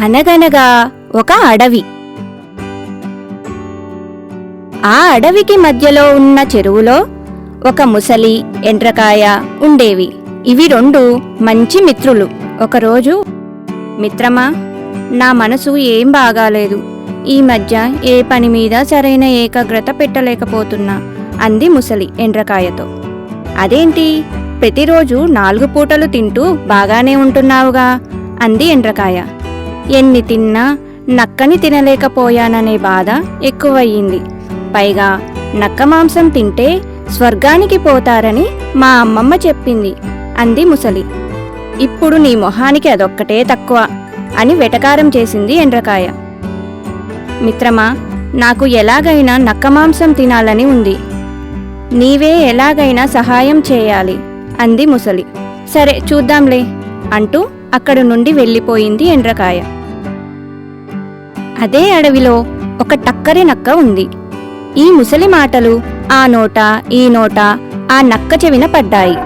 అనగనగా ఒక అడవి. ఆ అడవికి మధ్యలో ఉన్న చెరువులో ఒక ముసలి, ఎండ్రకాయ ఉండేవి. ఇవి రెండు మంచి మిత్రులు. ఒకరోజు, మిత్రమా, నా మనసు ఏం బాగాలేదు. ఈ మధ్య ఏ పని మీద సరైన ఏకాగ్రత పెట్టలేకపోతున్నా అంది ముసలి ఎండ్రకాయతో. అదేంటి, ప్రతిరోజు 4 పూటలు తింటూ బాగానే ఉంటున్నావుగా అంది ఎండ్రకాయ. ఎన్ని తిన్నా నక్కని తినలేకపోయాననే బాధ ఎక్కువయ్యింది. పైగా నక్క మాంసం తింటే స్వర్గానికి పోతారని మా అమ్మమ్మ చెప్పింది అంది ముసలి. ఇప్పుడు నీ మొహానికి అదొక్కటే తక్కువ అని వెటకారం చేసింది ఎండ్రకాయ. మిత్రమా, నాకు ఎలాగైనా నక్క మాంసం తినాలని ఉంది. నీవే ఎలాగైనా సహాయం చేయాలి అంది ముసలి. సరే, చూద్దాంలే అంటూ అక్కడి నుండి వెళ్ళిపోయింది ఎండ్రకాయ. అదే అడవిలో ఒక టక్కరి నక్క ఉంది. ఈ ముసలి మాటలు ఆ నోట ఈ నోట ఆ నక్క చెవిన పడ్డాయి.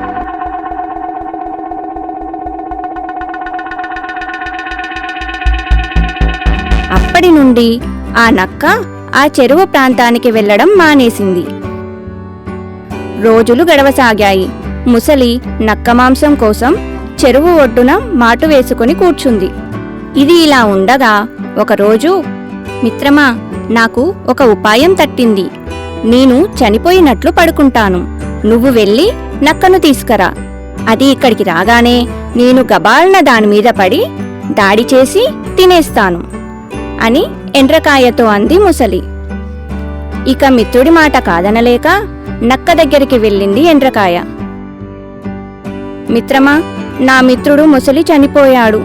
అప్పటి నుండి ఆ నక్క ఆ చెరువు ప్రాంతానికి వెళ్లడం మానేసింది. రోజులు గడవసాగాయి. ముసలి నక్క మాంసం కోసం చెరువు ఒడ్డున మాటు వేసుకుని కూర్చుంది. ఇది ఇలా ఉండగా ఒకరోజు, మిత్రమా, నాకు ఒక ఉపాయం తట్టింది. నేను చనిపోయినట్లు పడుకుంటాను. నువ్వు వెళ్ళి నక్కను తీసుకురా. అది ఇక్కడికి రాగానే నేను గబాల్న దానిమీద పడి దాడి చేసి తినేస్తాను అని ఎండ్రకాయతో అంది ముసలి. ఇక మిత్రుడి మాట కాదనలేక నక్క దగ్గరికి వెళ్ళింది ఎండ్రకాయ. మిత్రమా, నా మిత్రుడు ముసలి చనిపోయాడు.